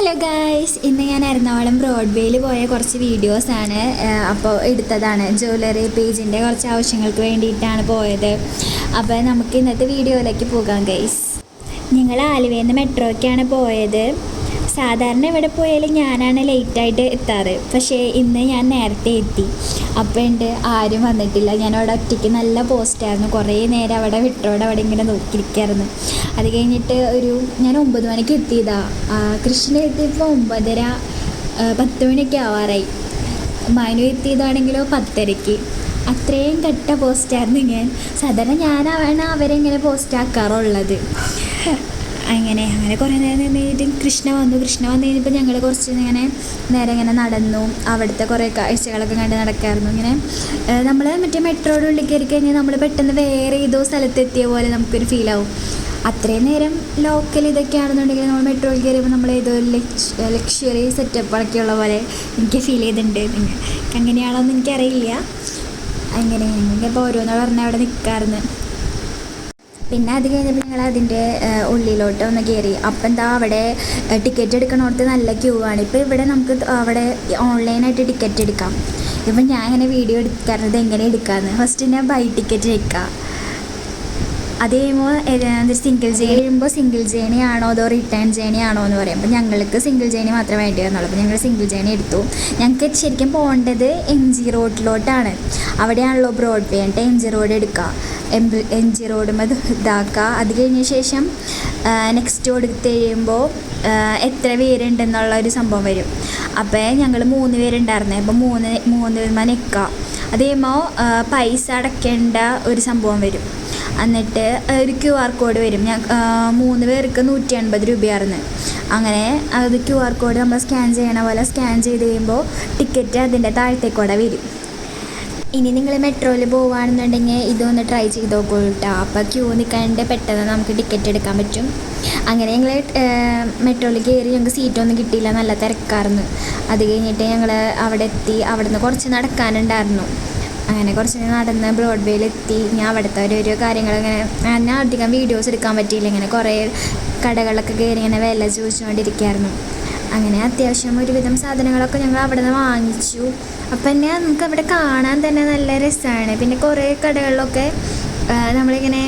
Hello guys, ഇന്ന് ഞാൻ എറണാകുളം ബ്രോഡ്വേയിൽ പോയ കുറച്ച് വീഡിയോസാണ് അപ്പോൾ എടുത്തതാണ്. ജ്വല്ലറി പേജിൻ്റെ കുറച്ച് ആവശ്യങ്ങൾക്ക് വേണ്ടിയിട്ടാണ് പോയത്. അപ്പോൾ നമുക്ക് ഇന്നത്തെ വീഡിയോയിലേക്ക് പോകാം ഗൈസ്. ഞങ്ങൾ ആലുവയിൽ നിന്ന് മെട്രോയ്ക്കാണ് പോയത്. സാധാരണ എവിടെ പോയാലും ഞാനാണ് ലേറ്റായിട്ട് എത്താറ്, പക്ഷേ ഇന്ന് ഞാൻ നേരത്തെ എത്തി. അപ്പോൾ ഉണ്ട് ആരും വന്നിട്ടില്ല. ഞാൻ അവിടെ ഒറ്റയ്ക്ക് നല്ല പോസ്റ്റായിരുന്നു. കുറേ നേരം അവിടെ വിട്ടോടെ അവിടെ ഇങ്ങനെ നോക്കിയിരിക്കായിരുന്നു. അത് കഴിഞ്ഞിട്ട് ഞാൻ 9 മണിക്ക് എത്തിയതാണ്. കൃഷ്ണ എത്തിയപ്പോൾ 9:30 10 മണിയൊക്കെ ആവാറായി. മനു എത്തിയതാണെങ്കിലോ 10:30. അത്രയും കട്ട പോസ്റ്റായിരുന്നു ഞാൻ. സാധാരണ ഞാനാണ് അവരെങ്ങനെ പോസ്റ്റാക്കാറുള്ളത്. അങ്ങനെ കുറേ നേരം നിന്നിട്ട് കൃഷ്ണ വന്നു കഴിഞ്ഞപ്പോൾ ഞങ്ങൾ കുറച്ച് നേരം ഇങ്ങനെ നടന്നു. അവിടുത്തെ കുറേ കാഴ്ചകളൊക്കെ കണ്ട് നടക്കായിരുന്നു. ഇങ്ങനെ നമ്മൾ മറ്റേ മെട്രോയുടെ ഉള്ളിൽ കയറി കഴിഞ്ഞാൽ നമ്മൾ പെട്ടെന്ന് വേറെ ഏതോ സ്ഥലത്തെത്തിയ പോലെ നമുക്കൊരു ഫീലാവും. അത്രയും നേരം ലോക്കൽ ഇതൊക്കെയാണെന്നുണ്ടെങ്കിൽ നമ്മൾ മെട്രോയിൽ കയറിയപ്പോൾ നമ്മൾ ഏതോ ലക്ഷറി സെറ്റപ്പൊക്കെ ഉള്ള പോലെ എനിക്ക് ഫീൽ ചെയ്തിട്ടുണ്ട്. അങ്ങനെയാണോ എന്ന് എനിക്കറിയില്ല. അങ്ങനെ ഇപ്പോൾ ഓരോന്ന് പറഞ്ഞാൽ അവിടെ നിൽക്കാറുണ്ട്. പിന്നെ അത് കഴിഞ്ഞപ്പോൾ ഞങ്ങൾ അതിൻ്റെ ഉള്ളിലോട്ട് ഒന്ന് കയറി. അപ്പം എന്താ അവിടെ ടിക്കറ്റ് എടുക്കണോടത്ത് നല്ല ക്യൂ ആണ്. ഇപ്പോൾ ഇവിടെ നമുക്ക് അവിടെ ഓൺലൈനായിട്ട് ടിക്കറ്റ് എടുക്കാം. ഇപ്പം ഞാൻ ഇങ്ങനെ വീഡിയോ എടുക്കാറുണ്ട് എങ്ങനെ എടുക്കാമെന്ന്. ഫസ്റ്റ് ഞാൻ ബൈ ടിക്കറ്റ് വെക്കുക. അത് കഴിയുമ്പോൾ സിംഗിൾ ജേണി ആണോ അതോ റിട്ടേൺ ജേണി ആണോ എന്ന് പറയും. അപ്പോൾ ഞങ്ങൾക്ക് സിംഗിൾ ജേണി മാത്രമേ വേണ്ടി വന്നുള്ളൂ. അപ്പോൾ ഞങ്ങൾ സിംഗിൾ ജേണി എടുത്തു. ഞങ്ങൾക്ക് ശരിക്കും പോകേണ്ടത് MG റോഡിലോട്ടാണ്. അവിടെയാണല്ലോ ബ്രോഡ്വേ. എന്നിട്ട് MG റോഡ് എടുക്കുക. MG റോഡ് ഇതാക്കുക. അത് കഴിഞ്ഞ ശേഷം നെക്സ്റ്റ് കൊടുത്ത് കഴിയുമ്പോൾ എത്ര പേരുണ്ടെന്നുള്ള ഒരു സംഭവം വരും. അപ്പോൾ ഞങ്ങൾ 3 പേരുണ്ടായിരുന്നേ. അപ്പോൾ 3 നിൽക്കുക. അത് കഴിയുമ്പോൾ പൈസ അടയ്ക്കേണ്ട ഒരു സംഭവം വരും. എന്നിട്ട് ഒരു QR കോഡ് വരും. 3 പേർക്ക് 180 രൂപയായിരുന്നു. അങ്ങനെ അത് QR കോഡ് നമ്മൾ സ്കാൻ ചെയ്യണ പോലെ സ്കാൻ ചെയ്ത് കഴിയുമ്പോൾ ടിക്കറ്റ് അതിൻ്റെ താഴത്തേക്കൂടെ വരും. ഇനി നിങ്ങൾ മെട്രോയിൽ പോവുകയാണെന്നുണ്ടെങ്കിൽ ഇതൊന്ന് ട്രൈ ചെയ്ത് നോക്കൂ കേട്ടോ. അപ്പോൾ ക്യൂ നിൽക്കാണ്ട് പെട്ടെന്ന് നമുക്ക് ടിക്കറ്റ് എടുക്കാൻ പറ്റും. അങ്ങനെ ഞങ്ങൾ മെട്രോയിൽ കയറി. ഞങ്ങൾക്ക് സീറ്റൊന്നും കിട്ടിയില്ല, നല്ല തിരക്കായിരുന്നു. അത് കഴിഞ്ഞിട്ട് ഞങ്ങൾ അവിടെ എത്തി. അവിടെ നിന്ന് കുറച്ച് നടക്കാനുണ്ടായിരുന്നു. അങ്ങനെ കുറച്ച് നടന്ന് ബ്രോഡ്വേയിലെത്തി. ഞാൻ അവിടുത്തെ ഓരോ കാര്യങ്ങളിങ്ങനെ ഞാൻ അധികം വീഡിയോസ് എടുക്കാൻ പറ്റിയില്ല. ഇങ്ങനെ കുറേ കടകളൊക്കെ കയറി ഇങ്ങനെ വില ചോദിച്ചുകൊണ്ടിരിക്കുകയായിരുന്നു. അങ്ങനെ അത്യാവശ്യം ഒരുവിധം സാധനങ്ങളൊക്കെ ഞങ്ങൾ അവിടെ നിന്ന് വാങ്ങിച്ചു. അപ്പം തന്നെ നമുക്ക് അവിടെ കാണാൻ തന്നെ നല്ല രസമാണ്. പിന്നെ കുറേ കടകളിലൊക്കെ നമ്മളിങ്ങനെ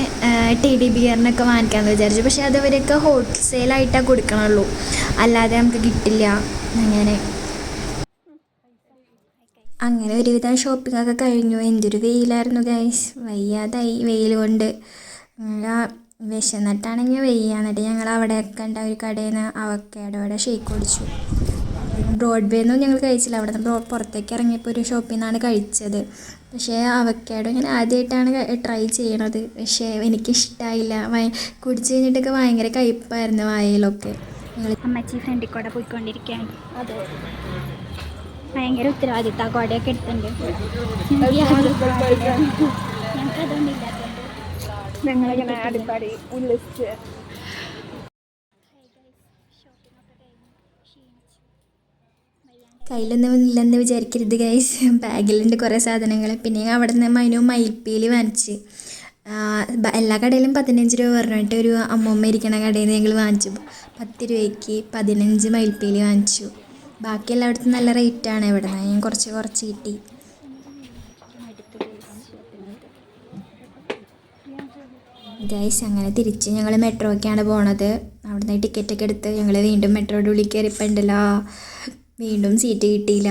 ടെഡി ബിയറിനൊക്കെ വാങ്ങിക്കാമെന്ന് വിചാരിച്ചു. പക്ഷേ അതവരൊക്കെ ഹോൾസെയിലായിട്ടാണ് കൊടുക്കണുള്ളൂ, അല്ലാതെ നമുക്ക് കിട്ടില്ല. അങ്ങനെ ഒരുവിധം ഷോപ്പിങ്ങൊക്കെ കഴിഞ്ഞു. എന്തൊരു വെയിലായിരുന്നു ഗൈസ്, വയ്യാതായി വെയിൽ കൊണ്ട്. വിശന്നിട്ടാണെങ്കിൽ എന്നിട്ട് ഞങ്ങൾ അവിടെ കണ്ട ഒരു കടയിൽ നിന്ന് അവക്കാഡോയുടെ ഷേക്ക് കുടിച്ചു. ബ്രോഡ്വേന്നും ഞങ്ങൾ കഴിച്ചില്ല. അവിടെ നിന്ന് പുറത്തേക്ക് ഇറങ്ങിയപ്പോൾ ഒരു ഷോപ്പിൽ നിന്നാണ് കഴിച്ചത്. പക്ഷേ അവക്കാഡോ ഞാൻ ആദ്യമായിട്ടാണ് ട്രൈ ചെയ്യണത്. പക്ഷേ എനിക്കിഷ്ടമായില്ല. കുടിച്ച് കഴിഞ്ഞിട്ടൊക്കെ ഭയങ്കര കയ്പ്പായിരുന്നു വായയിലൊക്കെ. ഞങ്ങൾ അമ്മച്ചി ഫ്രണ്ടിൽ കൂടെ പോയിക്കൊണ്ടിരിക്കുകയാണ്. അതെ, ഭയങ്കര ഉത്തരവാദിത്ത. കോടയൊക്കെ എടുത്തിട്ടുണ്ട്. ഞങ്ങളിങ്ങനെ അടിപ്പാടി ഉള്ളിച്ച് കയ്യിലൊന്നും ഇല്ലെന്ന് വിചാരിക്കരുത് ഗൈസ്. ബാഗിലുണ്ട് കുറേ സാധനങ്ങൾ. പിന്നെ അവിടെ നിന്ന് മയിൽപ്പീലി വാങ്ങിച്ച്. എല്ലാ കടയിലും 15 രൂപ പറഞ്ഞിട്ട് ഒരു അമ്മമ്മ ഇരിക്കണ കടയിൽ നിന്ന് ഞങ്ങൾ വാങ്ങിച്ചു. 10 രൂപയ്ക്ക് 15 മയിൽപ്പീലി വാങ്ങിച്ചു. ബാക്കി എല്ലായിടത്തും നല്ല റേറ്റാണ്. ഇവിടെ നിന്ന് ഞാൻ കുറച്ച് കിട്ടി. ഗൈസ് അങ്ങനെ തിരിച്ച് ഞങ്ങൾ മെട്രോയ്ക്കാണ് പോണത്. അവിടെ നിന്ന് ടിക്കറ്റൊക്കെ എടുത്ത് ഞങ്ങൾ വീണ്ടും മെട്രോയുടെ ഉള്ളിൽ കയറിയപ്പോൾ ഉണ്ടല്ലോ, വീണ്ടും സീറ്റ് കിട്ടിയില്ല.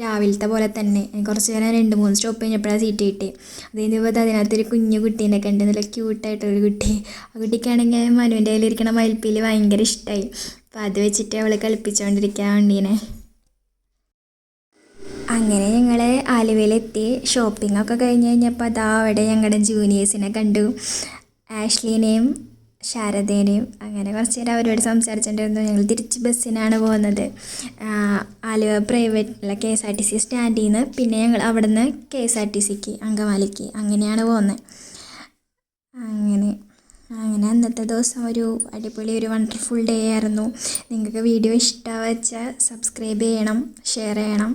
രാവിലത്തെ പോലെ തന്നെ കുറച്ച് നേരം 2-3 സ്റ്റോപ്പ് കഴിഞ്ഞപ്പോഴാണ് സീറ്റ് കിട്ടി. അത് കഴിഞ്ഞപ്പോൾ അതിനകത്തൊരു കുഞ്ഞു കുട്ടീനെ കണ്ട്, നല്ല ക്യൂട്ടായിട്ടൊരു കുട്ടി. ആ കുട്ടിക്കാണെങ്കിൽ മനുവിൻ്റെ കയ്യിലിരിക്കണ മയിൽപ്പീലി ഭയങ്കര ഇഷ്ടമായി. അപ്പോൾ അത് വെച്ചിട്ട് അവൾ കളിപ്പിച്ചുകൊണ്ടിരിക്കാൻ വണ്ടീനെ. അങ്ങനെ ഞങ്ങൾ ആലുവയിലെത്തി. ഷോപ്പിങ്ങൊക്കെ കഴിഞ്ഞ് കഴിഞ്ഞപ്പോൾ അവിടെ ഞങ്ങളുടെ ജൂനിയേഴ്സിനെ കണ്ടു. ആഷ്ലിനെയും ശാരദേനെയും. അങ്ങനെ കുറച്ച് നേരം അവരോട് സംസാരിച്ചിട്ടുണ്ടായിരുന്നു. ഞങ്ങൾ തിരിച്ച് ബസ്സിനാണ് പോകുന്നത്. ആലുവ KSRTC സ്റ്റാൻഡിൽ നിന്ന് പിന്നെ ഞങ്ങൾ അവിടെ നിന്ന് KSRTCക്ക് അങ്കമാലിക്ക് അങ്ങനെയാണ് പോകുന്നത്. അങ്ങനെ അന്നത്തെ ദിവസം ഒരു അടിപൊളി ഒരു വണ്ടർഫുൾ ഡേ ആയിരുന്നു. നിങ്ങൾക്ക് വീഡിയോ ഇഷ്ടമാണെന്ന് വെച്ചാൽ സബ്സ്ക്രൈബ് ചെയ്യണം, ഷെയർ ചെയ്യണം.